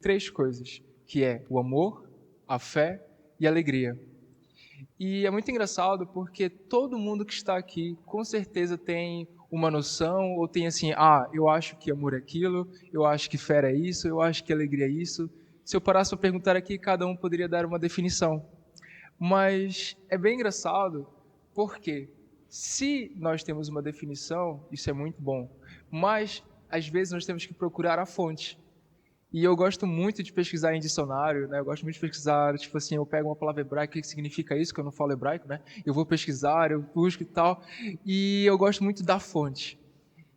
três coisas, que é o amor, a fé e a alegria. E é muito engraçado porque todo mundo que está aqui com certeza tem uma noção, ou tem assim, eu acho que amor é aquilo, eu acho que fé é isso, eu acho que alegria é isso. Se eu parasse para perguntar aqui, cada um poderia dar uma definição. Mas é bem engraçado porque se nós temos uma definição, isso é muito bom, mas às vezes nós temos que procurar a fonte. E eu gosto muito de pesquisar em dicionário, né? Eu gosto muito de pesquisar, tipo assim, eu pego uma palavra hebraica, o que significa isso, que eu não falo hebraico, né? Eu vou pesquisar, eu busco e tal, e eu gosto muito da fonte.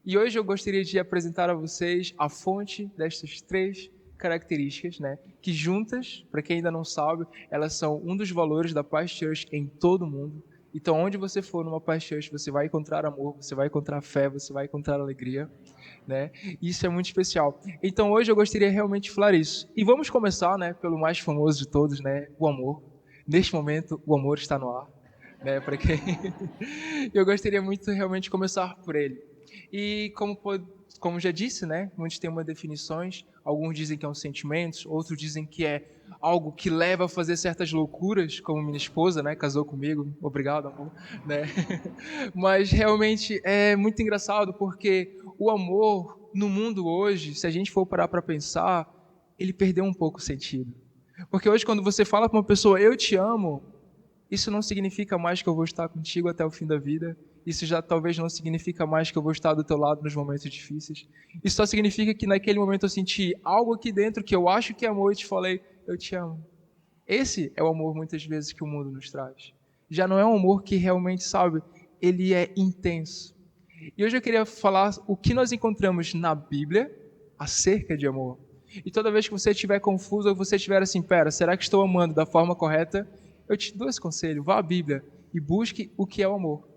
E hoje eu gostaria de apresentar a vocês a fonte destas três características, né? Que juntas, para quem ainda não sabe, elas são um dos valores da Paz Church em todo o mundo. Então, onde você for numa Paz Church, você vai encontrar amor, você vai encontrar fé, você vai encontrar alegria, né? Isso é muito especial. Então, hoje eu gostaria realmente de falar isso. E vamos começar, né, pelo mais famoso de todos, né? O amor. Neste momento, o amor está no ar, né? Para quem eu gostaria muito realmente de começar por ele. E como já disse, né, muitos têm uma definições, alguns dizem que é um sentimento, outros dizem que é algo que leva a fazer certas loucuras, como minha esposa, né, casou comigo, obrigado, amor, né? Mas realmente é muito engraçado porque o amor no mundo hoje, se a gente for parar para pensar, ele perdeu um pouco o sentido. Porque hoje quando você fala para uma pessoa, eu te amo, isso não significa mais que eu vou estar contigo até o fim da vida. Isso já talvez não significa mais que eu vou estar do teu lado nos momentos difíceis. Isso só significa que naquele momento eu senti algo aqui dentro que eu acho que é amor e te falei, eu te amo. Esse é o amor muitas vezes que o mundo nos traz. Já não é um amor que realmente, sabe, ele é intenso. E hoje eu queria falar o que nós encontramos na Bíblia acerca de amor. E toda vez que você estiver confuso ou você estiver assim, pera, será que estou amando da forma correta? Eu te dou esse conselho, vá à Bíblia e busque o que é o amor.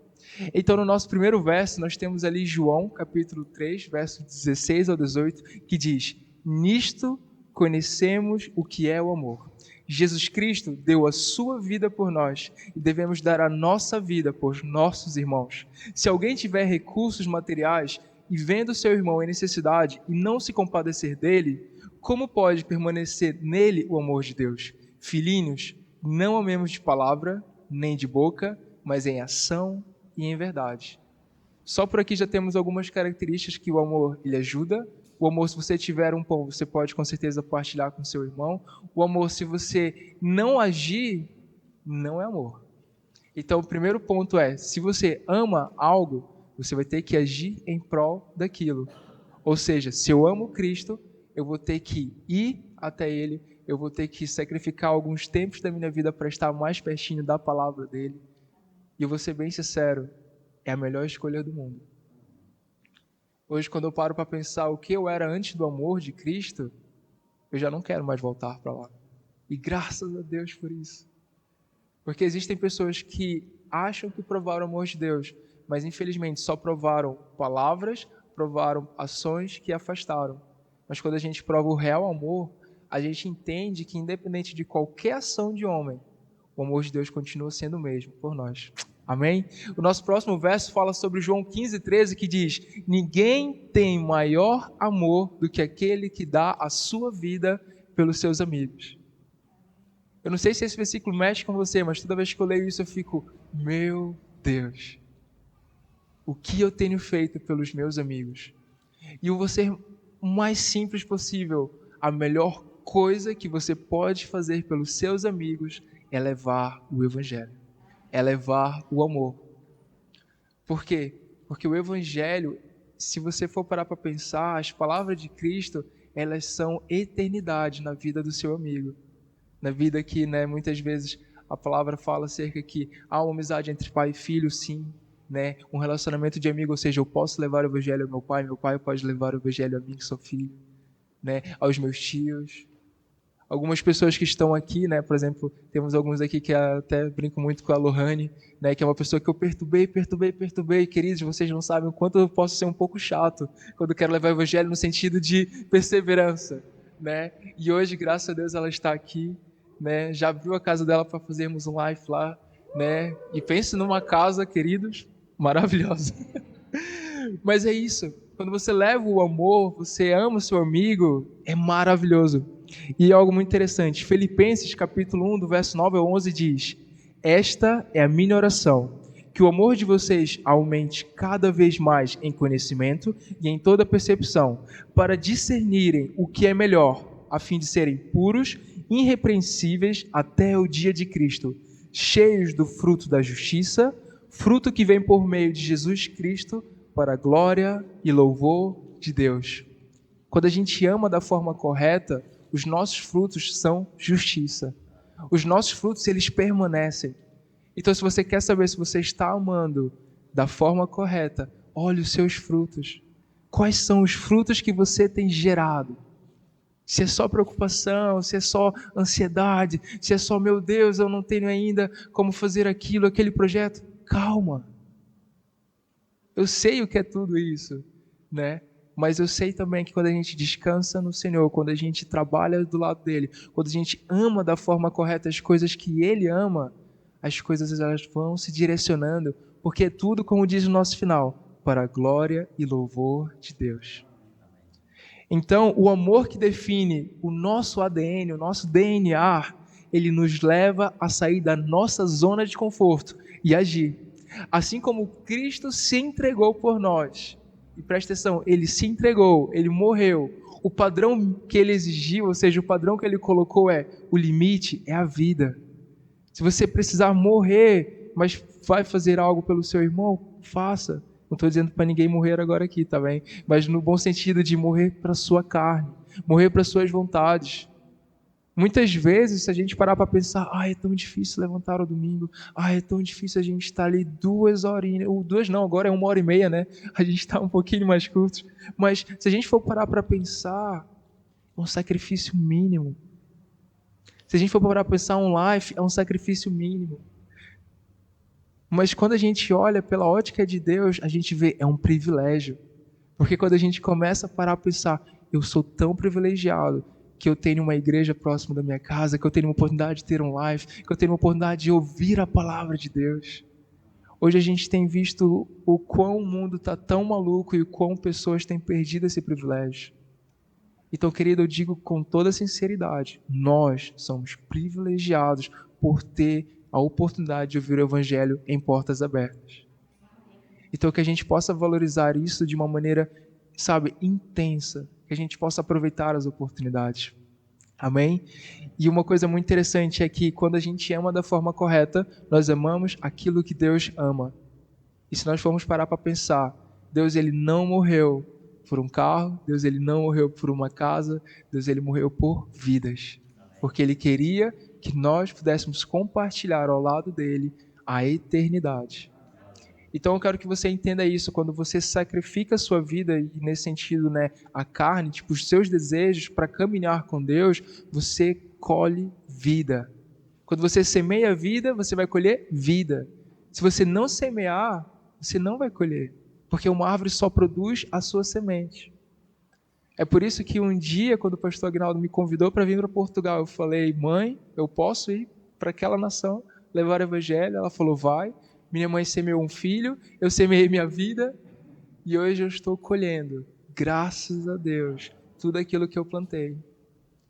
Então, no nosso primeiro verso, nós temos ali João, capítulo 3, verso 16 ao 18, que diz: Nisto conhecemos o que é o amor. Jesus Cristo deu a sua vida por nós e devemos dar a nossa vida por nossos irmãos. Se alguém tiver recursos materiais e vendo seu irmão em necessidade e não se compadecer dele, como pode permanecer nele o amor de Deus? Filhinhos, não amemos de palavra, nem de boca, mas em ação e em verdade. Só por aqui já temos algumas características que o amor ele ajuda. O amor, se você tiver um pão, você pode com certeza partilhar com seu irmão. O amor, se você não agir, não é amor. Então, o primeiro ponto é, se você ama algo, você vai ter que agir em prol daquilo. Ou seja, se eu amo Cristo, eu vou ter que ir até Ele, eu vou ter que sacrificar alguns tempos da minha vida para estar mais pertinho da palavra dEle. E eu vou ser bem sincero, é a melhor escolha do mundo. Hoje, quando eu paro para pensar o que eu era antes do amor de Cristo, eu já não quero mais voltar para lá. E graças a Deus por isso. Porque existem pessoas que acham que provaram o amor de Deus, mas infelizmente só provaram palavras, provaram ações que afastaram. Mas quando a gente prova o real amor, a gente entende que independente de qualquer ação de homem, o amor de Deus continua sendo o mesmo por nós. Amém? O nosso próximo verso fala sobre João 15:13, que diz: Ninguém tem maior amor do que aquele que dá a sua vida pelos seus amigos. Eu não sei se esse versículo mexe com você, mas toda vez que eu leio isso eu fico, meu Deus, o que eu tenho feito pelos meus amigos? E eu vou ser o mais simples possível. A melhor coisa que você pode fazer pelos seus amigos é levar o Evangelho, é levar o amor. Por quê? Porque o Evangelho, se você for parar para pensar, as palavras de Cristo, elas são eternidade na vida do seu amigo. Na vida que, né, muitas vezes a palavra fala acerca que há uma amizade entre pai e filho, sim, né? Um relacionamento de amigo, ou seja, eu posso levar o Evangelho ao meu pai pode levar o Evangelho a mim que sou filho, né? Aos meus tios. Algumas pessoas que estão aqui, né, por exemplo, temos alguns aqui que até brinco muito com a Lohane, né, que é uma pessoa que eu perturbei, queridos, vocês não sabem o quanto eu posso ser um pouco chato quando eu quero levar o Evangelho no sentido de perseverança, né? E hoje, graças a Deus, ela está aqui, né? Já abriu a casa dela para fazermos um live lá, né? E pense numa casa, queridos, maravilhosa. Mas é isso. Quando você leva o amor, você ama o seu amigo, é maravilhoso. E é algo muito interessante. Filipenses, capítulo 1, do verso 9 ao 11 diz: Esta é a minha oração, que o amor de vocês aumente cada vez mais em conhecimento e em toda percepção, para discernirem o que é melhor, a fim de serem puros, irrepreensíveis até o dia de Cristo, cheios do fruto da justiça, fruto que vem por meio de Jesus Cristo, para a glória e louvor de Deus. Quando a gente ama da forma correta, os nossos frutos são justiça. Os nossos frutos, eles permanecem. Então, se você quer saber se você está amando da forma correta, olhe os seus frutos. Quais são os frutos que você tem gerado? Se é só preocupação, se é só ansiedade, se é só, meu Deus, eu não tenho ainda como fazer aquilo, aquele projeto. Calma. Eu sei o que é tudo isso, né? Mas eu sei também que quando a gente descansa no Senhor, quando a gente trabalha do lado dele, quando a gente ama da forma correta as coisas que ele ama, as coisas elas vão se direcionando, porque é tudo, como diz o nosso final, para a glória e louvor de Deus. Então, o amor que define o nosso ADN, o nosso DNA, ele nos leva a sair da nossa zona de conforto e agir. Assim como Cristo se entregou por nós. E presta atenção, ele se entregou, ele morreu. O padrão que ele exigiu, ou seja, o padrão que ele colocou o limite é a vida. Se você precisar morrer, mas vai fazer algo pelo seu irmão, faça. Não estou dizendo para ninguém morrer agora aqui, tá bem? Mas no bom sentido de morrer para a sua carne, morrer para as suas vontades. Muitas vezes, se a gente parar para pensar, é tão difícil levantar o domingo, é tão difícil a gente estar ali 2 horinhas, ou 2 não, agora é 1h30, né? A gente está um pouquinho mais curto. Mas se a gente for parar para pensar, é um sacrifício mínimo. Se a gente for parar para pensar, um life é um sacrifício mínimo. Mas quando a gente olha pela ótica de Deus, a gente vê, é um privilégio. Porque quando a gente começa a parar para pensar, eu sou tão privilegiado que eu tenho uma igreja próxima da minha casa, que eu tenho uma oportunidade de ter um live, que eu tenho uma oportunidade de ouvir a palavra de Deus. Hoje a gente tem visto o quão o mundo está tão maluco e o quão pessoas têm perdido esse privilégio. Então, querido, eu digo com toda sinceridade, nós somos privilegiados por ter a oportunidade de ouvir o Evangelho em portas abertas. Então, que a gente possa valorizar isso de uma maneira, intensa, que a gente possa aproveitar as oportunidades. Amém? E uma coisa muito interessante é que quando a gente ama da forma correta, nós amamos aquilo que Deus ama. E se nós formos parar para pensar, Deus ele não morreu por um carro, Deus ele não morreu por uma casa, Deus ele morreu por vidas. Porque ele queria que nós pudéssemos compartilhar ao lado dele a eternidade. Então eu quero que você entenda isso, quando você sacrifica a sua vida, e nesse sentido, a carne, os seus desejos para caminhar com Deus, você colhe vida. Quando você semeia a vida, você vai colher vida. Se você não semear, você não vai colher, porque uma árvore só produz a sua semente. É por isso que um dia, quando o pastor Aguinaldo me convidou para vir para Portugal, eu falei, mãe, eu posso ir para aquela nação, levar o evangelho? Ela falou, vai. Minha mãe semeou um filho, eu semeei minha vida, e hoje eu estou colhendo, graças a Deus, tudo aquilo que eu plantei.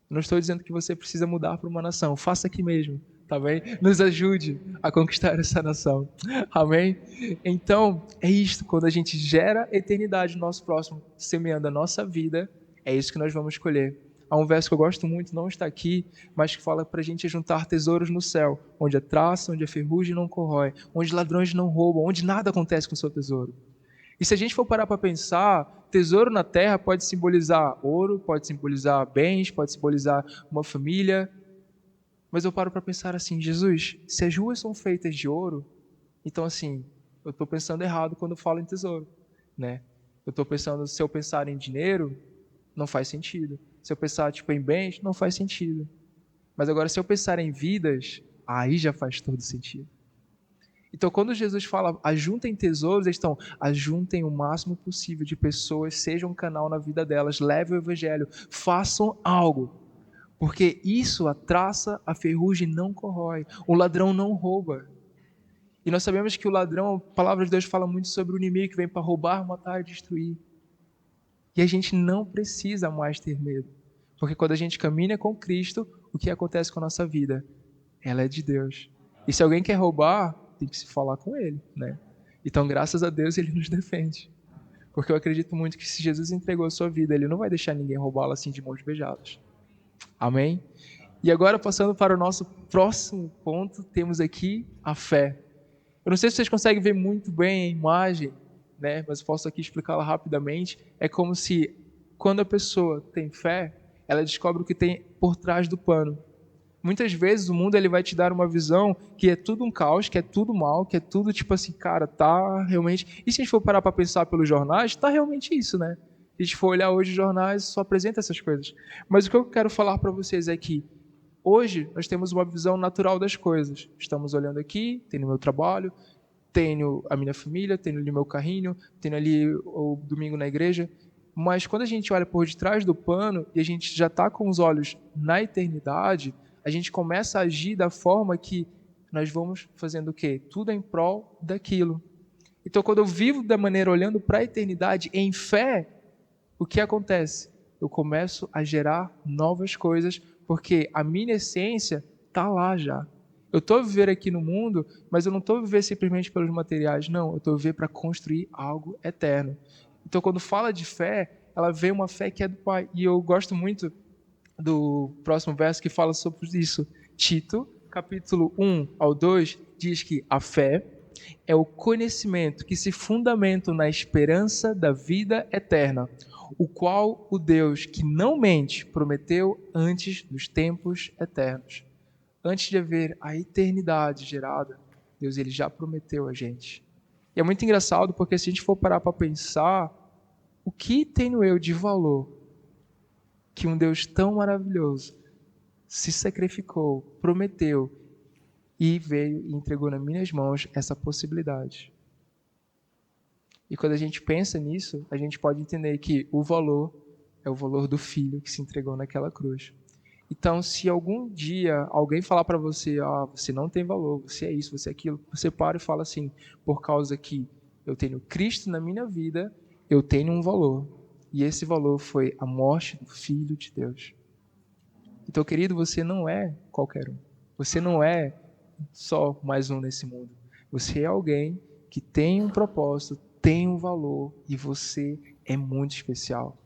Não estou dizendo que você precisa mudar para uma nação, faça aqui mesmo, tá bem? Nos ajude a conquistar essa nação, amém? Então, é isto, quando a gente gera eternidade no nosso próximo, semeando a nossa vida, é isso que nós vamos colher. Há um verso que eu gosto muito, não está aqui, mas que fala para a gente juntar tesouros no céu, onde a traça, onde a ferrugem não corrói, onde ladrões não roubam, onde nada acontece com o seu tesouro. E se a gente for parar para pensar, tesouro na terra pode simbolizar ouro, pode simbolizar bens, pode simbolizar uma família. Mas eu paro para pensar assim, Jesus, se as ruas são feitas de ouro, então assim, eu estou pensando errado quando eu falo em tesouro, né? Eu estou pensando, se eu pensar em dinheiro, não faz sentido. Se eu pensar em bens, não faz sentido. Mas agora, se eu pensar em vidas, aí já faz todo sentido. Então, quando Jesus fala, ajuntem tesouros, eles estão, ajuntem o máximo possível de pessoas, sejam um canal na vida delas, levem o evangelho, façam algo. Porque isso, a traça, a ferrugem não corrói, o ladrão não rouba. E nós sabemos que o ladrão, a palavra de Deus fala muito sobre o inimigo que vem para roubar, matar e destruir. E a gente não precisa mais ter medo, Porque quando a gente caminha com Cristo, o que acontece com a nossa vida? Ela é de Deus. E se alguém quer roubar, tem que se falar com ele, né? Então, graças a Deus, ele nos defende. Porque eu acredito muito que se Jesus entregou a sua vida, ele não vai deixar ninguém roubá-la assim de mãos beijadas. Amém? E agora, passando para o nosso próximo ponto, temos aqui a fé. Eu não sei se vocês conseguem ver muito bem a imagem, né? Mas eu posso aqui explicá-la rapidamente. É como se, quando a pessoa tem fé, ela descobre o que tem por trás do pano. Muitas vezes o mundo ele vai te dar uma visão que é tudo um caos, que é tudo mal, que é tudo tipo assim, cara, tá realmente... E se a gente for parar para pensar pelos jornais, tá realmente isso, né? Se a gente for olhar hoje os jornais, só apresenta essas coisas. Mas o que eu quero falar para vocês é que hoje nós temos uma visão natural das coisas. Estamos olhando aqui, tenho o meu trabalho, tenho a minha família, tenho ali o meu carrinho, tenho ali o domingo na igreja. Mas quando a gente olha por detrás do pano e a gente já está com os olhos na eternidade, a gente começa a agir da forma que nós vamos fazendo o quê? Tudo em prol daquilo. Então, quando eu vivo da maneira olhando para a eternidade em fé, o que acontece? Eu começo a gerar novas coisas, porque a minha essência está lá já. Eu estou a viver aqui no mundo, mas eu não estou a viver simplesmente pelos materiais, não. Eu estou a viver para construir algo eterno. Então, quando fala de fé, ela vem uma fé que é do Pai. E eu gosto muito do próximo verso que fala sobre isso. Tito, capítulo 1 ao 2, diz que a fé é o conhecimento que se fundamenta na esperança da vida eterna, o qual o Deus que não mente prometeu antes dos tempos eternos. Antes de haver a eternidade gerada, Deus ele já prometeu a gente. E é muito engraçado porque se a gente for parar para pensar, o que tenho eu de valor que um Deus tão maravilhoso se sacrificou, prometeu e veio e entregou nas minhas mãos essa possibilidade. E quando a gente pensa nisso, a gente pode entender que o valor é o valor do Filho que se entregou naquela cruz. Então, se algum dia alguém falar para você, você não tem valor, você é isso, você é aquilo, você para e fala assim, por causa que eu tenho Cristo na minha vida, eu tenho um valor. E esse valor foi a morte do Filho de Deus. Então, querido, você não é qualquer um. Você não é só mais um nesse mundo. Você é alguém que tem um propósito, tem um valor e você é muito especial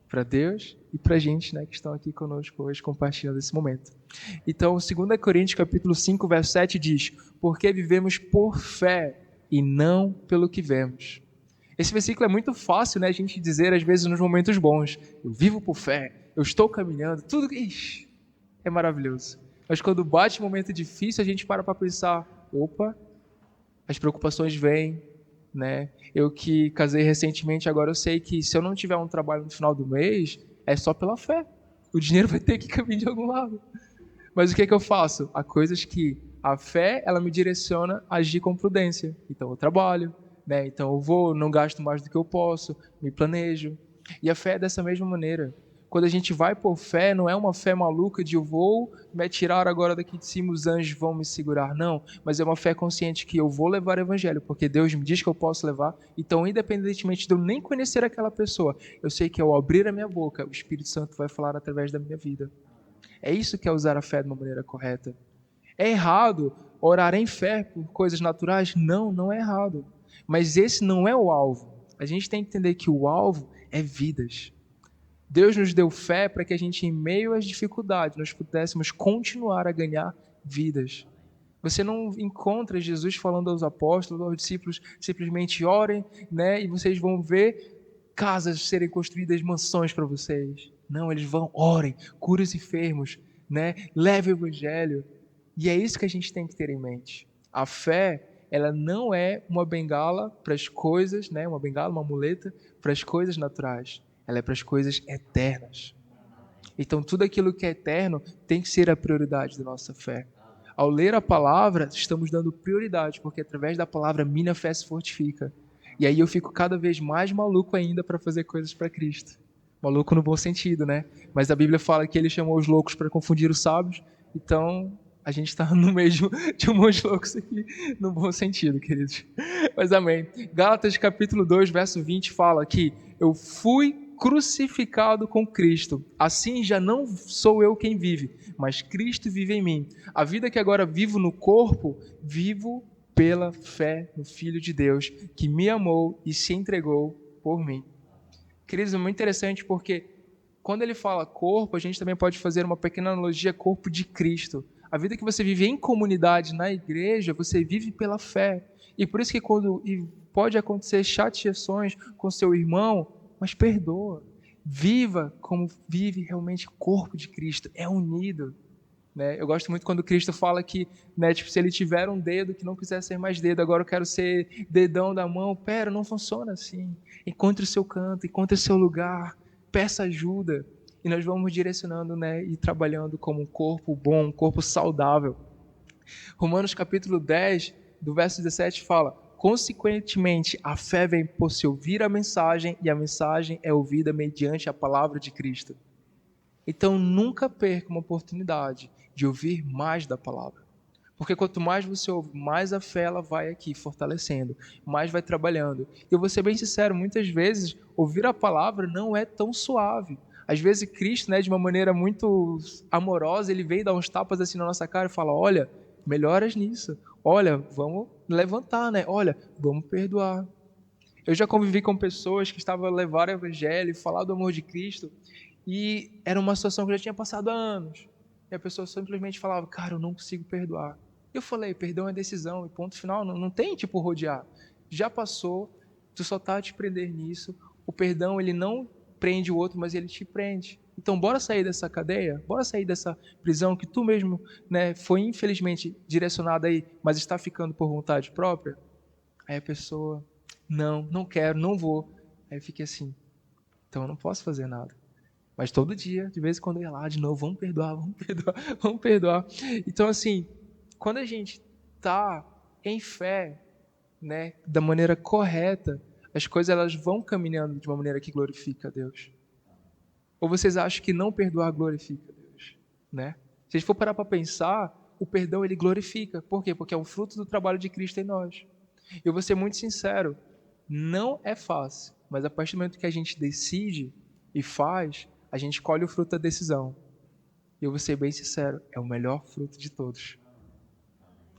para Deus e para a gente, né, que estão aqui conosco hoje compartilhando esse momento. Então, 2 Coríntios capítulo 5, verso 7 diz: porque vivemos por fé e não pelo que vemos. Esse versículo é muito fácil, né, a gente dizer às vezes nos momentos bons. Eu vivo por fé, eu estou caminhando, tudo é maravilhoso. Mas quando bate um momento difícil, a gente para pensar, opa, as preocupações vêm, né? Eu que casei recentemente, agora eu sei que se eu não tiver um trabalho no final do mês, é só pela fé. O dinheiro vai ter que caminhar de algum lado. Mas o que é que eu faço? Há coisas que a fé, ela me direciona a agir com prudência. Então eu trabalho, né? Então eu vou, não gasto mais do que eu posso, me planejo. E a fé é dessa mesma maneira. Quando a gente vai por fé, não é uma fé maluca de eu vou me atirar agora daqui de cima, os anjos vão me segurar. Não, mas é uma fé consciente que eu vou levar o evangelho, porque Deus me diz que eu posso levar. Então, independentemente de eu nem conhecer aquela pessoa, eu sei que ao abrir a minha boca, o Espírito Santo vai falar através da minha vida. É isso que é usar a fé de uma maneira correta. É errado orar em fé por coisas naturais? Não, não é errado. Mas esse não é o alvo. A gente tem que entender que o alvo é vidas. Deus nos deu fé para que a gente, em meio às dificuldades, nós pudéssemos continuar a ganhar vidas. Você não encontra Jesus falando aos apóstolos, aos discípulos, simplesmente orem, né, e vocês vão ver casas serem construídas, mansões para vocês. Não, eles vão, orem, curem os enfermos, né, levem o evangelho. E é isso que a gente tem que ter em mente. A fé, ela não é uma bengala para as coisas, né, uma bengala, uma muleta para as coisas naturais. Ela é para as coisas eternas. Então, tudo aquilo que é eterno tem que ser a prioridade da nossa fé. Ao ler a palavra, estamos dando prioridade, porque através da palavra minha fé se fortifica. E aí eu fico cada vez mais maluco ainda para fazer coisas para Cristo. Maluco no bom sentido, né? Mas a Bíblia fala que ele chamou os loucos para confundir os sábios. Então, a gente está no meio de um monte de loucos aqui, no bom sentido, queridos. Mas amém. Gálatas capítulo 2, verso 20 fala que eu fui crucificado com Cristo. Assim já não sou eu quem vive, mas Cristo vive em mim. A vida que agora vivo no corpo, vivo pela fé no Filho de Deus, que me amou e se entregou por mim. Queridos, é muito interessante porque quando ele fala corpo, a gente também pode fazer uma pequena analogia corpo de Cristo. A vida que você vive em comunidade, na igreja, você vive pela fé. E por isso que pode acontecer chateações com seu irmão, mas perdoa. Viva como vive realmente o corpo de Cristo, é unido. Né? Eu gosto muito quando Cristo fala que, né, tipo, se ele tiver um dedo que não quiser ser mais dedo, agora eu quero ser dedão da mão. Pera, não funciona assim. Encontre o seu canto, encontre o seu lugar, peça ajuda. E nós vamos direcionando, né, e trabalhando como um corpo bom, um corpo saudável. Romanos capítulo 10, do verso 17 fala: consequentemente, a fé vem por se ouvir a mensagem, e a mensagem é ouvida mediante a palavra de Cristo. Então, nunca perca uma oportunidade de ouvir mais da palavra. Porque quanto mais você ouve, mais a fé ela vai aqui fortalecendo, mais vai trabalhando. E eu vou ser bem sincero, muitas vezes ouvir a palavra não é tão suave. Às vezes Cristo, né, de uma maneira muito amorosa, ele vem dar uns tapas assim na nossa cara e fala: olha, melhoras nisso. Olha, vamos levantar, né? Olha, vamos perdoar. Eu já convivi com pessoas que estavam a levar o evangelho, falar do amor de Cristo, e era uma situação que já tinha passado há anos. E a pessoa simplesmente falava: cara, eu não consigo perdoar. Eu falei: perdão é decisão, e ponto final, não tem tipo rodear. Já passou, tu só tá a te prender nisso. O perdão, ele não prende o outro, mas ele te prende. Então, bora sair dessa cadeia, bora sair dessa prisão que tu mesmo, né, foi infelizmente direcionado aí, mas está ficando por vontade própria. Aí a pessoa: não quero, não vou. Aí eu fiquei assim: então eu não posso fazer nada. Mas todo dia, de vez em quando eu ia lá de novo: vamos perdoar, vamos perdoar, vamos perdoar. Então, assim, quando a gente está em fé, né, da maneira correta, as coisas elas vão caminhando de uma maneira que glorifica a Deus. Ou vocês acham que não perdoar glorifica a Deus? Né? Se a gente for parar para pensar, o perdão ele glorifica. Por quê? Porque é um fruto do trabalho de Cristo em nós. Eu vou ser muito sincero, não é fácil, mas a partir do momento que a gente decide e faz, a gente colhe o fruto da decisão. E eu vou ser bem sincero, é o melhor fruto de todos.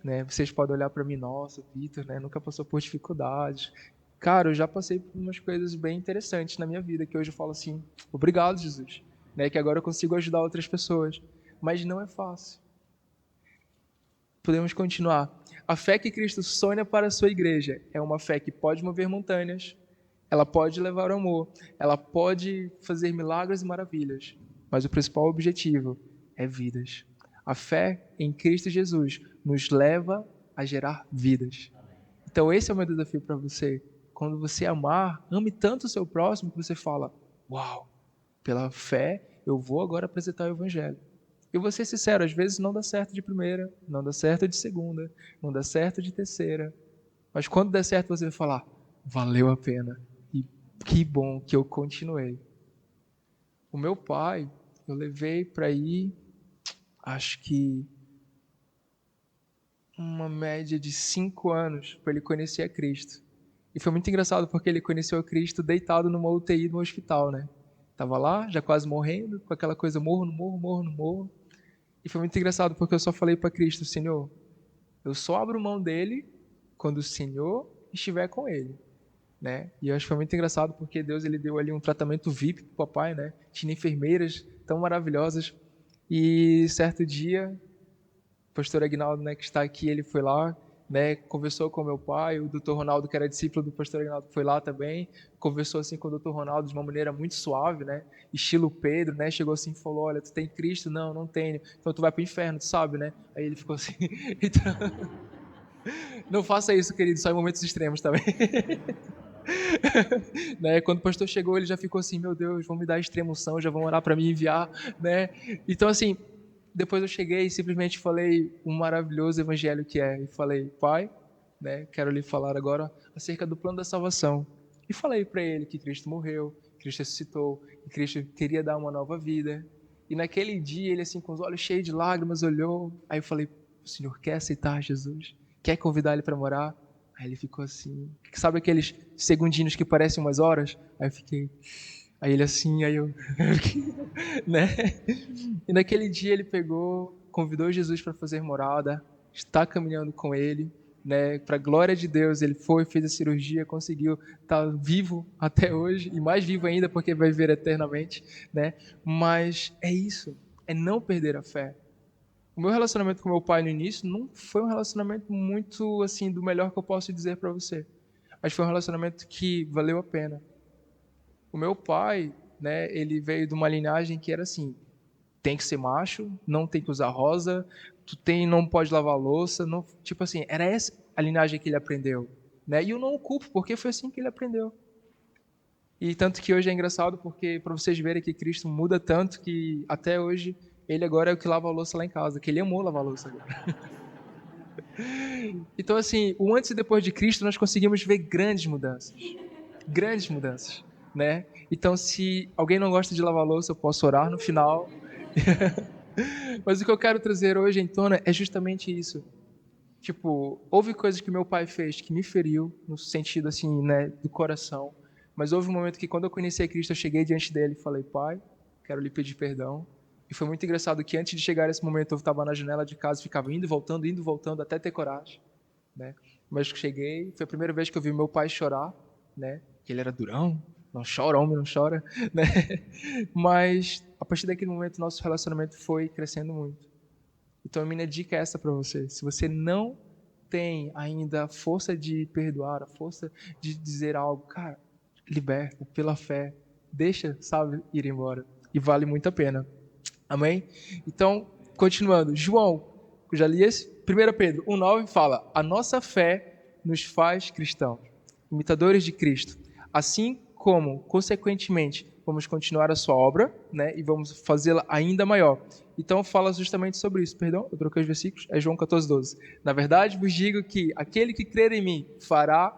Né? Vocês podem olhar para mim: nossa, Vitor, né, nunca passou por dificuldades. Cara, eu já passei por umas coisas bem interessantes na minha vida, que hoje eu falo assim: obrigado, Jesus. Né, que agora eu consigo ajudar outras pessoas. Mas não é fácil. Podemos continuar. A fé que Cristo sonha para a sua igreja é uma fé que pode mover montanhas, ela pode levar ao amor, ela pode fazer milagres e maravilhas, mas o principal objetivo é vidas. A fé em Cristo Jesus nos leva a gerar vidas. Então esse é o meu desafio para você. Quando você amar, ame tanto o seu próximo que você fala: uau, pela fé eu vou agora apresentar o evangelho. Eu vou ser sincero, às vezes não dá certo de primeira, não dá certo de segunda, não dá certo de terceira. Mas quando der certo, você vai falar: valeu a pena. E que bom que eu continuei. O meu pai, eu levei para ir, acho que uma média de 5 anos para ele conhecer a Cristo. E foi muito engraçado porque ele conheceu a Cristo deitado numa UTI no hospital, né? Tava lá, já quase morrendo, com aquela coisa: morro, não morro, morro, não morro. E foi muito engraçado porque eu só falei para Cristo: Senhor, eu só abro mão dele quando o Senhor estiver com ele, né? E eu acho que foi muito engraçado porque Deus ele deu ali um tratamento VIP pro papai, né? Tinha enfermeiras tão maravilhosas. E certo dia, o pastor Aguinaldo, né, que está aqui, ele foi lá, né, conversou com meu pai, o Dr. Ronaldo, que era discípulo do pastor Aguinaldo, foi lá também, conversou assim com o Dr. Ronaldo de uma maneira muito suave, né, estilo Pedro, né, chegou assim e falou: olha, tu tem Cristo? Não, não tenho. Então tu vai para o inferno, tu sabe, né? Aí ele ficou assim, então, não faça isso, querido, só em momentos extremos também. Né? Quando o pastor chegou, ele já ficou assim: meu Deus, vão me dar extrema-unção, já vão orar para me enviar, né? Então, assim, depois eu cheguei e simplesmente falei um maravilhoso evangelho que é, e falei: pai, né, quero lhe falar agora acerca do plano da salvação. E falei para ele que Cristo morreu, Cristo ressuscitou, que Cristo queria dar uma nova vida. E naquele dia, ele assim, com os olhos cheios de lágrimas, olhou. Aí eu falei: o Senhor quer aceitar Jesus? Quer convidar ele para morar? Aí ele ficou assim, sabe aqueles segundinhos que parecem umas horas? Aí eu fiquei: Aí ele assim, aí eu, né? E naquele dia ele pegou, convidou Jesus para fazer morada, está caminhando com ele, né? Para a glória de Deus, ele foi, fez a cirurgia, conseguiu estar vivo até hoje e mais vivo ainda porque vai viver eternamente, né? Mas é isso, é não perder a fé. O meu relacionamento com meu pai no início não foi um relacionamento muito assim do melhor que eu posso dizer para você, mas foi um relacionamento que valeu a pena. O meu pai, né, ele veio de uma linhagem que era assim: tem que ser macho, não tem que usar rosa, não pode lavar louça, não, tipo assim, era essa a linhagem que ele aprendeu, né? E eu não o culpo, porque foi assim que ele aprendeu. E tanto que hoje é engraçado porque para vocês verem que Cristo muda tanto que até hoje ele agora é o que lava a louça lá em casa, que ele amou lavar a louça agora. Então assim, o antes e depois de Cristo nós conseguimos ver grandes mudanças, né? Então se alguém não gosta de lavar a louça, eu posso orar no final. Mas o que eu quero trazer hoje em tona é justamente isso. Tipo, houve coisas que meu pai fez que me feriu, no sentido assim, né, do coração. Mas houve um momento que quando eu conheci a Cristo, eu cheguei diante dele e falei: Pai, quero lhe pedir perdão. E foi muito engraçado que antes de chegar esse momento, eu estava na janela de casa, ficava indo e voltando, até ter coragem, né? Mas cheguei, foi a primeira vez que eu vi meu pai chorar, né? Que ele era durão, não chora, homem não chora, né? Mas a partir daquele momento, nosso relacionamento foi crescendo muito. Então a minha dica é essa para você. Se você não tem ainda a força de perdoar, a força de dizer algo, cara, liberta pela fé, deixa, sabe, ir embora. E vale muito a pena. Amém? Então, continuando. João, eu já li esse? 1 Pedro 1,9 fala: a nossa fé nos faz cristãos, imitadores de Cristo. Assim como, consequentemente, vamos continuar a sua obra, né, e vamos fazê-la ainda maior. Então, fala justamente sobre isso. Perdão, eu troquei os versículos. É João 14,12. Na verdade, vos digo que aquele que crer em mim fará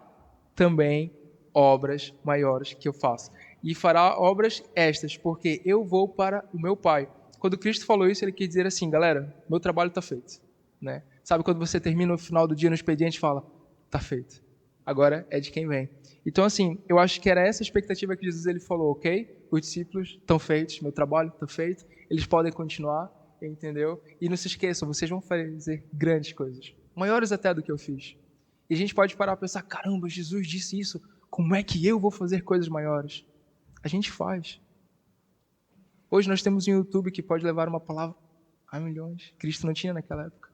também obras maiores que eu faço. E fará obras estas, porque eu vou para o meu Pai. Quando Cristo falou isso, ele quis dizer assim: galera, meu trabalho está feito, né? Sabe quando você termina no final do dia no expediente e fala: está feito, agora é de quem vem. Então assim, eu acho que era essa a expectativa que Jesus ele falou: ok, os discípulos estão feitos, meu trabalho está feito, eles podem continuar, entendeu? E não se esqueçam, vocês vão fazer grandes coisas, maiores até do que eu fiz. E a gente pode parar e pensar: caramba, Jesus disse isso, como é que eu vou fazer coisas maiores? A gente faz. Hoje nós temos um YouTube que pode levar uma palavra a milhões. Cristo não tinha naquela época.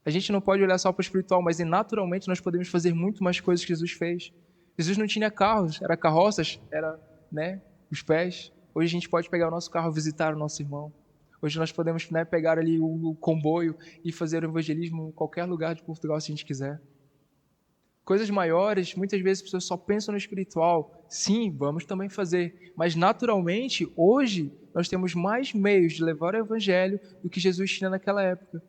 A gente não pode olhar só para o espiritual, mas naturalmente nós podemos fazer muito mais coisas que Jesus fez. Jesus não tinha carros, era carroças, era, né, os pés. Hoje a gente pode pegar o nosso carro e visitar o nosso irmão. Hoje nós podemos, né, pegar ali o comboio e fazer o evangelismo em qualquer lugar de Portugal se a gente quiser. Coisas maiores, muitas vezes as pessoas só pensam no espiritual. Sim, vamos também fazer. Mas naturalmente, hoje, nós temos mais meios de levar o evangelho do que Jesus tinha naquela época.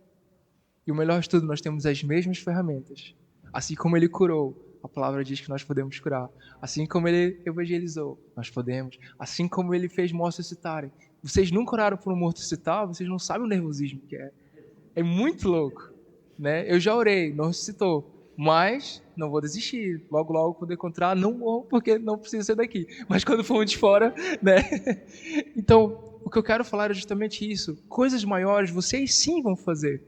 E o melhor de tudo, nós temos as mesmas ferramentas. Assim como ele curou, a palavra diz que nós podemos curar. Assim como ele evangelizou, nós podemos. Assim como ele fez mortos ressuscitarem. Vocês nunca oraram por um morto ressuscitar, vocês não sabem o nervosismo que é. É muito louco, né? Eu já orei, não ressuscitou, mas não vou desistir. Logo, logo, quando encontrar, não morro, porque não precisa ser daqui. Mas quando for um de fora, né? Então, o que eu quero falar é justamente isso. Coisas maiores vocês sim vão fazer.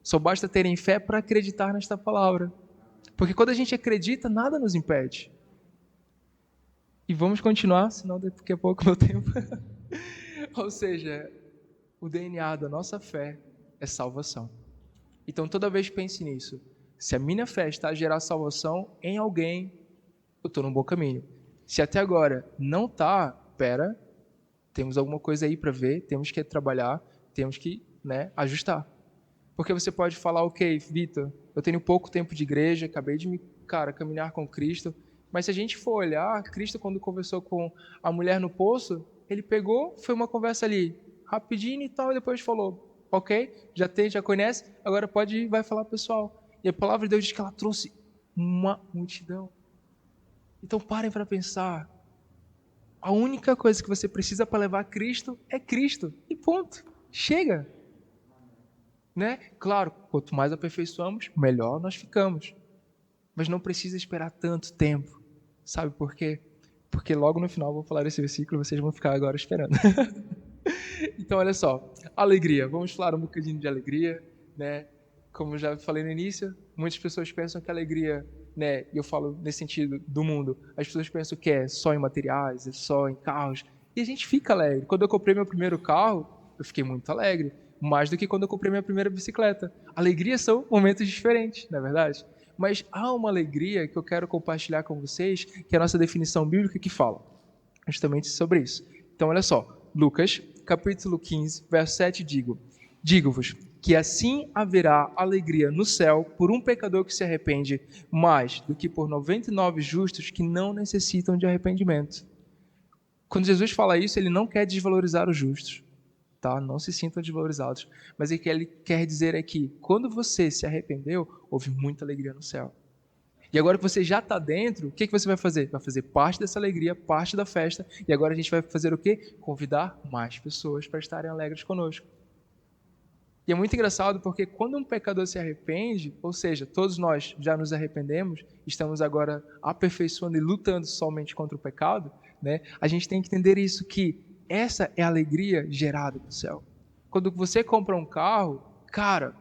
Só basta terem fé para acreditar nesta palavra. Porque quando a gente acredita, nada nos impede. E vamos continuar, senão daqui a pouco meu tempo. Ou seja, o DNA da nossa fé é salvação. Então toda vez pense nisso. Se a minha fé está a gerar salvação em alguém, eu estou no bom caminho. Se até agora não está, pera, temos alguma coisa aí para ver, temos que trabalhar, temos que, né, ajustar. Porque você pode falar: ok, Vitor, eu tenho pouco tempo de igreja, acabei de caminhar com Cristo, mas se a gente for olhar, Cristo quando conversou com a mulher no poço, ele pegou, foi uma conversa ali, rapidinho e tal, e depois falou: ok, já conhece, agora pode ir, vai falar pro pessoal. E a palavra de Deus diz que ela trouxe uma multidão. Então parem para pensar, a única coisa que você precisa para levar Cristo é Cristo, e ponto, chega. Né? Claro, quanto mais aperfeiçoamos, melhor nós ficamos. Mas não precisa esperar tanto tempo. Sabe por quê? porque logo no final eu vou falar esse versículo, vocês vão ficar agora esperando. Então, olha só, alegria. Vamos falar um bocadinho de alegria, né? Como eu já falei no início, muitas pessoas pensam que a alegria, né? E eu falo nesse sentido do mundo. As pessoas pensam que é só em materiais, é só em carros. E a gente fica alegre. Quando eu comprei meu primeiro carro, eu fiquei muito alegre. Mais do que quando eu comprei minha primeira bicicleta. Alegria são momentos diferentes, não é verdade? Mas há uma alegria que eu quero compartilhar com vocês, que é a nossa definição bíblica que fala justamente sobre isso. Então, olha só, Lucas, capítulo 15, verso 7, digo-vos que assim haverá alegria no céu por um pecador que se arrepende, mais do que por 99 justos que não necessitam de arrependimento. Quando Jesus fala isso, ele não quer desvalorizar os justos, tá? Não se sintam desvalorizados. Mas o que ele quer dizer é que quando você se arrependeu, houve muita alegria no céu. E agora que você já está dentro, o que você vai fazer? Vai fazer parte dessa alegria, parte da festa. E agora a gente vai fazer o quê? Convidar mais pessoas para estarem alegres conosco. E é muito engraçado porque quando um pecador se arrepende, ou seja, todos nós já nos arrependemos, estamos agora aperfeiçoando e lutando somente contra o pecado, né? A gente tem que entender isso, que essa é a alegria gerada do céu. Quando você compra um carro, cara,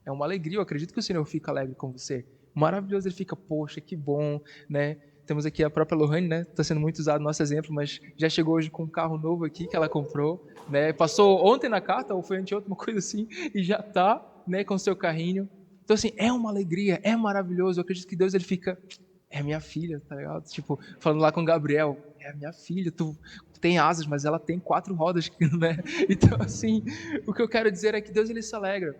é uma alegria, eu acredito que o Senhor fica alegre com você. Maravilhoso, ele fica, poxa, que bom, né? Temos aqui a própria Lohane, né? Está sendo muito usado o nosso exemplo, mas já chegou hoje com um carro novo aqui que ela comprou, né? Passou ontem na carta, ou foi anteontem, uma coisa assim, e já está, né, com o seu carrinho. Então, assim, é uma alegria, é maravilhoso. Eu acredito que Deus, ele fica, é minha filha, tá ligado? Tipo, falando lá com o Gabriel, é minha filha, tu tem asas, mas ela tem 4 rodas, né? Então, assim, o que eu quero dizer é que Deus, ele se alegra.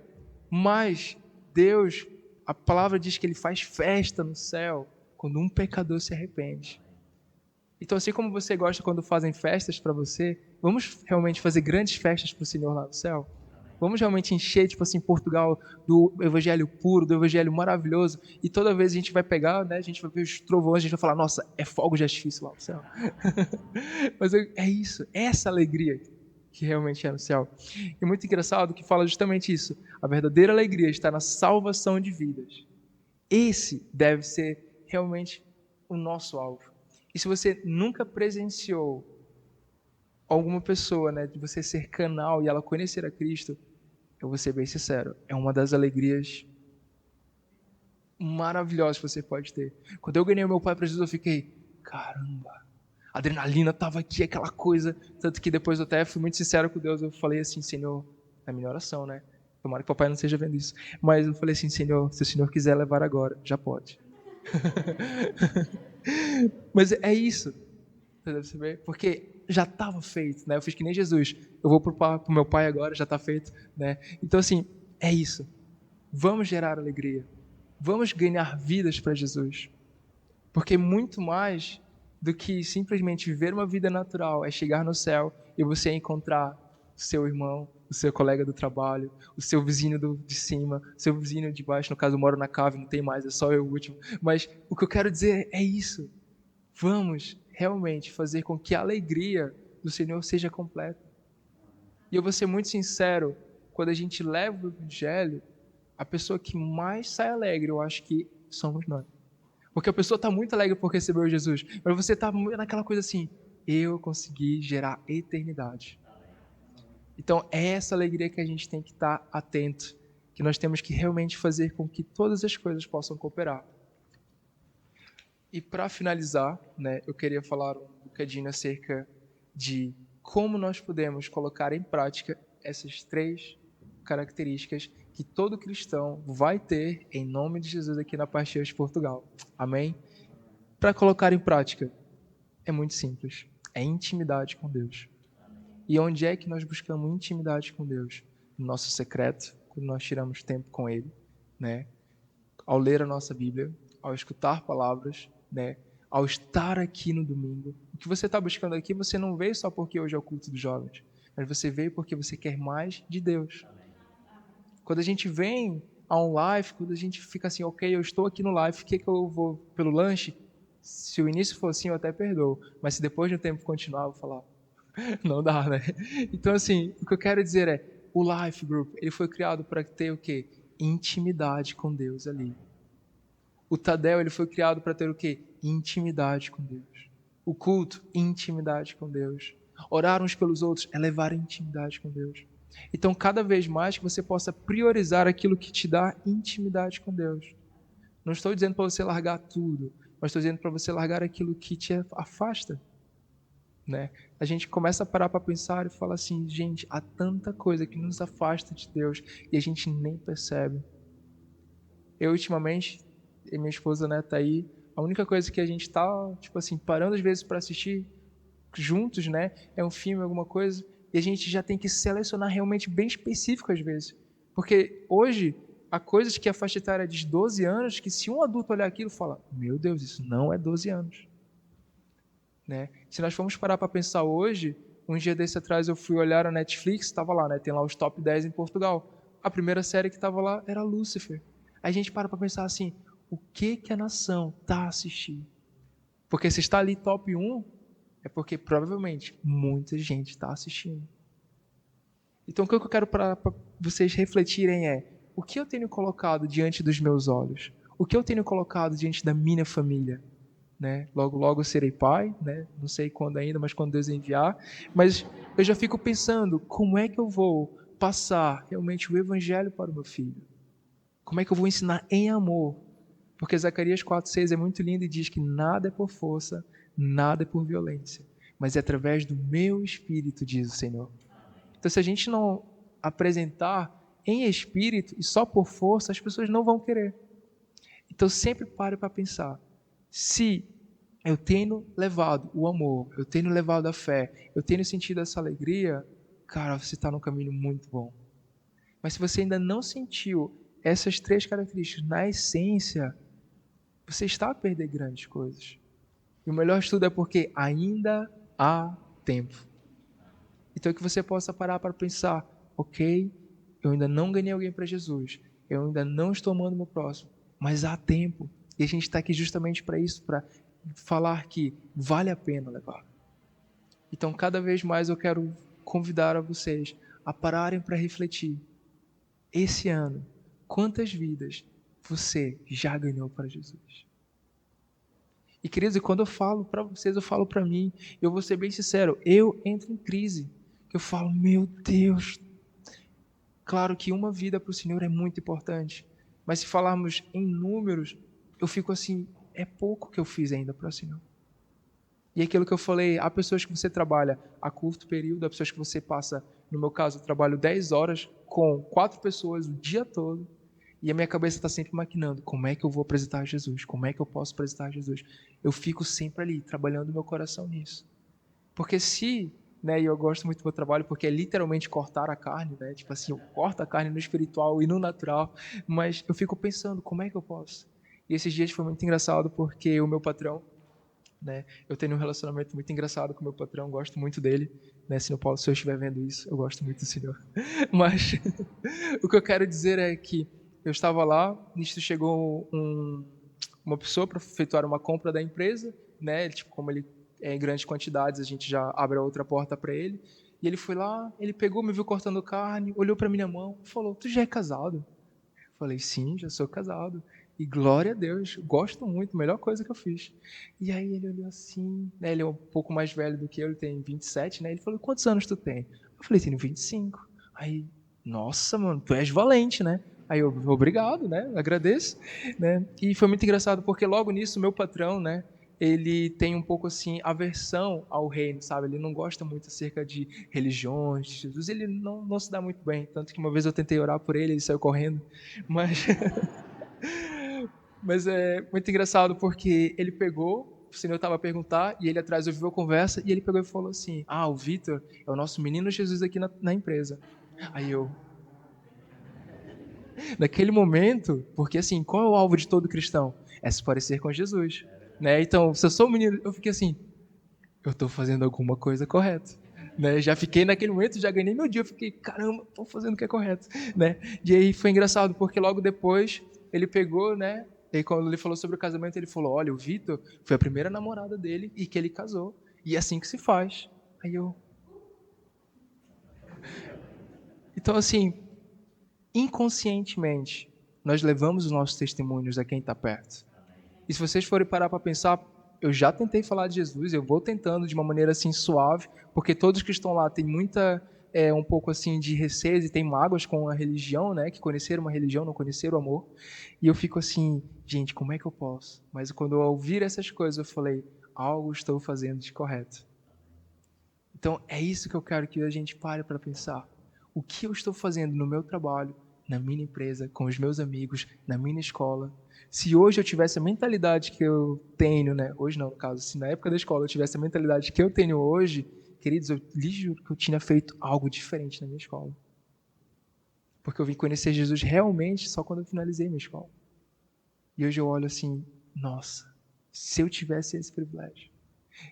Mas Deus, a palavra diz que ele faz festa no céu quando um pecador se arrepende. Então, assim como você gosta quando fazem festas para você, vamos realmente fazer grandes festas para o Senhor lá no céu? Vamos realmente encher, tipo assim, Portugal do evangelho puro, do evangelho maravilhoso, e toda vez a gente vai pegar, né, a gente vai ver os trovões, a gente vai falar, nossa, é fogo de artifício lá no céu. Mas é isso, é essa alegria que realmente é no céu. E é muito engraçado que fala justamente isso. A verdadeira alegria está na salvação de vidas. Esse deve ser realmente o nosso alvo. E se você nunca presenciou alguma pessoa, né, de você ser canal e ela conhecer a Cristo, eu vou ser bem sincero, é uma das alegrias maravilhosas que você pode ter. Quando eu ganhei o meu pai para Jesus, eu fiquei, caramba, a adrenalina estava aqui, aquela coisa. Tanto que depois eu até fui muito sincero com Deus, eu falei assim, Senhor, na minha oração, né? Tomara que o papai não esteja vendo isso. Mas eu falei assim, Senhor, se o Senhor quiser levar agora, já pode. Mas é isso, você vê? Porque já estava feito, né? Eu fiz que nem Jesus. Eu vou pro meu pai agora, já está feito, né? Então assim, é isso. Vamos gerar alegria. Vamos ganhar vidas para Jesus. Porque muito mais do que simplesmente viver uma vida natural é chegar no céu e você encontrar o seu irmão, o seu colega do trabalho, o seu vizinho de cima, o seu vizinho de baixo. No caso, eu moro na cave, não tem mais, é só eu o último. Mas o que eu quero dizer é isso. Vamos realmente fazer com que a alegria do Senhor seja completa. E eu vou ser muito sincero, quando a gente leva o evangelho, a pessoa que mais sai alegre, eu acho que somos nós. Porque a pessoa está muito alegre por receber Jesus, mas você está naquela coisa assim, eu consegui gerar eternidade. Então é essa alegria que a gente tem que estar atento, que nós temos que realmente fazer com que todas as coisas possam cooperar. E para finalizar, né, eu queria falar um bocadinho acerca de como nós podemos colocar em prática essas 3 características que todo cristão vai ter em nome de Jesus aqui na Paixão de Portugal. Amém? Para colocar em prática, é muito simples. É intimidade com Deus. E onde é que nós buscamos intimidade com Deus? No nosso secreto, quando nós tiramos tempo com Ele, né? Ao ler a nossa Bíblia, ao escutar palavras, né? Ao estar aqui no domingo. O que você está buscando aqui, você não veio só porque hoje é o culto dos jovens, mas você veio porque você quer mais de Deus. Quando a gente vem a um live, quando a gente fica assim, ok, eu estou aqui no live, o que eu vou pelo lanche? Se o início for assim, eu até perdoo. Mas se depois de um tempo continuar, eu vou falar, não dá, né? Então, assim, o que eu quero dizer é, o Life Group, ele foi criado para ter o quê? Intimidade com Deus ali. O Tadel, ele foi criado para ter o quê? Intimidade com Deus. O culto, intimidade com Deus. Orar uns pelos outros é levar intimidade com Deus. Então, cada vez mais que você possa priorizar aquilo que te dá intimidade com Deus. Não estou dizendo para você largar tudo, mas estou dizendo para você largar aquilo que te afasta. Né? A gente começa a parar para pensar e fala assim, gente, há tanta coisa que nos afasta de Deus e a gente nem percebe. Eu, ultimamente, e minha esposa, né, tá aí, a única coisa que a gente tá, tipo assim, parando às vezes para assistir juntos, né, é um filme, alguma coisa, e a gente já tem que selecionar realmente bem específico às vezes. Porque hoje, há coisas que a faixa etária é de 12 anos, que se um adulto olhar aquilo, fala, meu Deus, isso não é 12 anos. Né? Se nós formos parar para pensar hoje, um dia desse atrás eu fui olhar a Netflix, estava lá, né? Tem lá os top 10 em Portugal. A primeira série que estava lá era Lúcifer. Aí a gente para pensar assim, o que a nação está assistindo? Porque se está ali top 1, é porque provavelmente muita gente está assistindo. Então o que eu quero para vocês refletirem é, o que eu tenho colocado diante dos meus olhos? O que eu tenho colocado diante da minha família? Né? Logo, logo eu serei pai, né? Não sei quando ainda, mas quando Deus enviar. Mas eu já fico pensando, como é que eu vou passar realmente o evangelho para o meu filho? Como é que eu vou ensinar em amor? Porque Zacarias 4,6 é muito lindo e diz que nada é por força, nada é por violência, mas é através do meu espírito, diz o Senhor. Então, se a gente não apresentar em espírito e só por força, as pessoas não vão querer. Então, sempre pare para pensar. Se eu tenho levado o amor, eu tenho levado a fé, eu tenho sentido essa alegria, cara, você está num caminho muito bom. Mas se você ainda não sentiu essas 3 características na essência, você está a perder grandes coisas. E o melhor de tudo é porque ainda há tempo. Então que você possa parar para pensar, ok, eu ainda não ganhei alguém para Jesus, eu ainda não estou amando o meu próximo, mas há tempo. E a gente está aqui justamente para isso, para falar que vale a pena levar. Então, cada vez mais eu quero convidar a vocês a pararem para refletir. Esse ano, quantas vidas você já ganhou para Jesus? E, queridos, quando eu falo para vocês, eu falo para mim, eu vou ser bem sincero, eu entro em crise. Eu falo, meu Deus, claro que uma vida para o Senhor é muito importante, mas se falarmos em números, eu fico assim, é pouco que eu fiz ainda para o Senhor. E aquilo que eu falei, há pessoas que você trabalha a curto período, há pessoas que você passa, no meu caso, eu trabalho 10 horas com 4 pessoas o dia todo, e a minha cabeça está sempre maquinando, como é que eu vou apresentar Jesus? Como é que eu posso apresentar Jesus? Eu fico sempre ali, trabalhando meu coração nisso. Porque se, né, e eu gosto muito do meu trabalho, porque é literalmente cortar a carne, né, tipo assim, eu corto a carne no espiritual e no natural, mas eu fico pensando, como é que eu posso? E esses dias foi muito engraçado, porque o meu patrão, né? Eu tenho um relacionamento muito engraçado com o meu patrão, gosto muito dele, né? Senhor Paulo, se eu estiver vendo isso, eu gosto muito do Senhor. Mas o que eu quero dizer é que eu estava lá, nisso chegou uma pessoa para efetuar uma compra da empresa, né? Tipo, como ele é em grandes quantidades, a gente já abre a outra porta para ele. E ele foi lá, ele pegou, me viu cortando carne, olhou para minha mão, falou: "Tu já é casado?" Falei, sim, já sou casado. E glória a Deus, gosto muito, melhor coisa que eu fiz. E aí ele olhou assim, né, ele é um pouco mais velho do que eu, ele tem 27, né? Ele falou, quantos anos tu tem? Eu falei, tenho 25. Aí, nossa, mano, tu és valente, né? Aí eu, obrigado, né? Agradeço, né? E foi muito engraçado, porque logo nisso, meu patrão, né? Ele tem um pouco assim aversão ao reino, sabe? Ele não gosta muito acerca de religiões, de Jesus. Ele não se dá muito bem, tanto que uma vez eu tentei orar por ele, ele saiu correndo. Mas mas é muito engraçado porque ele pegou, o Senhor estava a perguntar e ele atrás ouviu a conversa e ele pegou e falou assim: "Ah, o Vitor é o nosso menino Jesus aqui na empresa". Aí eu, naquele momento, porque assim, qual é o alvo de todo cristão? É se parecer com Jesus, né? Então, se eu sou um menino, eu fiquei assim, eu estou fazendo alguma coisa correta. Né? Já fiquei naquele momento, já ganhei meu dia, eu fiquei, caramba, estou fazendo o que é correto. Né? E aí foi engraçado, porque logo depois ele pegou, né? E aí quando ele falou sobre o casamento, ele falou, olha, o Vitor foi a primeira namorada dele e que ele casou. E é assim que se faz. Aí eu... Então, assim, inconscientemente, nós levamos os nossos testemunhos a quem está perto. E se vocês forem parar para pensar, Eu já tentei falar de Jesus, eu vou tentando de uma maneira assim suave, porque todos que estão lá têm um pouco assim de receio e têm mágoas com a religião, né? Que conheceram uma religião, não conheceram o amor. E eu fico assim, gente, como é que eu posso? Mas quando eu ouvir essas coisas, eu falei, algo estou fazendo de correto. Então é isso que eu quero que a gente pare para pensar. O que eu estou fazendo no meu trabalho, na minha empresa, com os meus amigos, na minha escola? Se hoje eu tivesse a mentalidade que eu tenho, né? Hoje não, no caso, se na época da escola eu tivesse a mentalidade que eu tenho hoje, queridos, eu lhes juro que eu tinha feito algo diferente na minha escola. Porque eu vim conhecer Jesus realmente só quando eu finalizei minha escola. E hoje eu olho assim, nossa, se eu tivesse esse privilégio.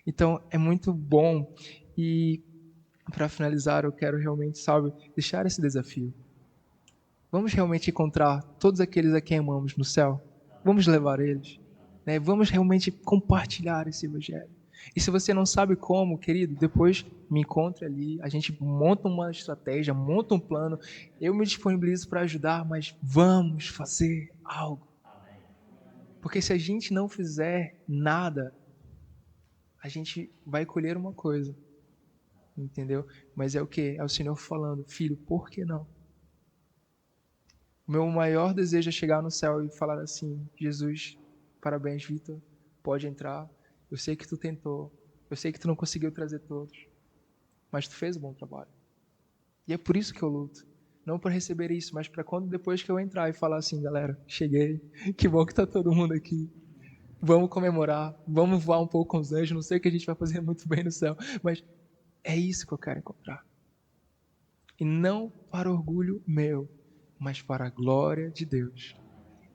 Então é muito bom. E para finalizar, eu quero realmente, sabe, deixar esse desafio. Vamos realmente encontrar todos aqueles a quem amamos no céu? Vamos levar eles, né? Vamos realmente compartilhar esse evangelho. E se você não sabe como, querido, depois me encontre ali, a gente monta uma estratégia, monta um plano, eu me disponibilizo para ajudar, mas vamos fazer algo. Porque se a gente não fizer nada, a gente vai colher uma coisa, entendeu? Mas é o que? É o Senhor falando, filho, por que não? O meu maior desejo é chegar no céu e falar assim, Jesus, parabéns, Vitor, pode entrar. Eu sei que tu tentou, eu sei que tu não conseguiu trazer todos, mas tu fez um bom trabalho. E é por isso que eu luto. Não para receber isso, mas para quando depois que eu entrar e falar assim, galera, cheguei, que bom que tá todo mundo aqui. Vamos comemorar, vamos voar um pouco com os anjos, não sei o que a gente vai fazer muito bem no céu, mas é isso que eu quero encontrar. E não para orgulho meu, mas para a glória de Deus.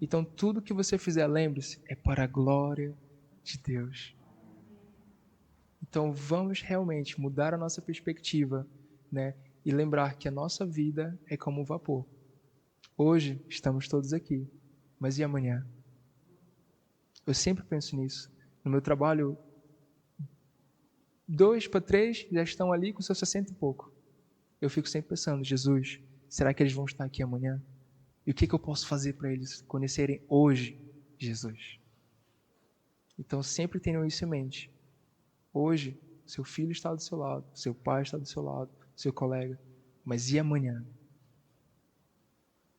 Então, tudo que você fizer, lembre-se, é para a glória de Deus. Então, vamos realmente mudar a nossa perspectiva, né? E lembrar que a nossa vida é como um vapor. Hoje estamos todos aqui, mas e amanhã? Eu sempre penso nisso. No meu trabalho, 2 para 3 já estão ali com seus 60 e pouco. Eu fico sempre pensando, Jesus, será que eles vão estar aqui amanhã? E o que eu posso fazer para eles conhecerem hoje Jesus? Então, sempre tenham isso em mente. Hoje, seu filho está do seu lado, seu pai está do seu lado, seu colega. Mas e amanhã?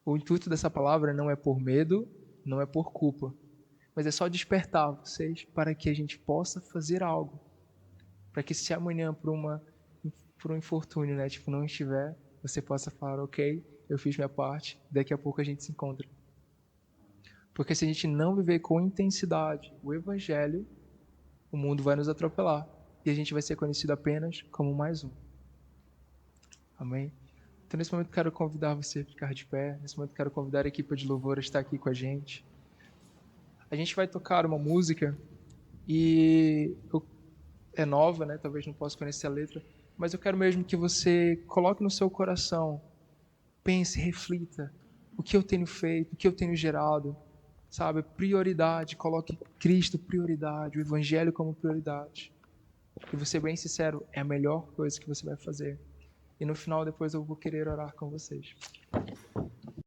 O intuito dessa palavra não é por medo, não é por culpa, mas é só despertar vocês para que a gente possa fazer algo. Para que se amanhã, por um infortúnio, né, tipo, não estiver, você possa falar, ok, eu fiz minha parte, daqui a pouco a gente se encontra. Porque se a gente não viver com intensidade o evangelho, o mundo vai nos atropelar. E a gente vai ser conhecido apenas como mais um. Amém? Então, nesse momento, quero convidar você a ficar de pé. Nesse momento, quero convidar a equipe de louvor a estar aqui com a gente. A gente vai tocar uma música e é nova, né? Talvez não possa conhecer a letra, mas eu quero mesmo que você coloque no seu coração, pense, reflita, o que eu tenho feito, o que eu tenho gerado, sabe? Prioridade, coloque Cristo prioridade, o Evangelho como prioridade. E vou ser bem sincero, é a melhor coisa que você vai fazer. E no final, depois eu vou querer orar com vocês.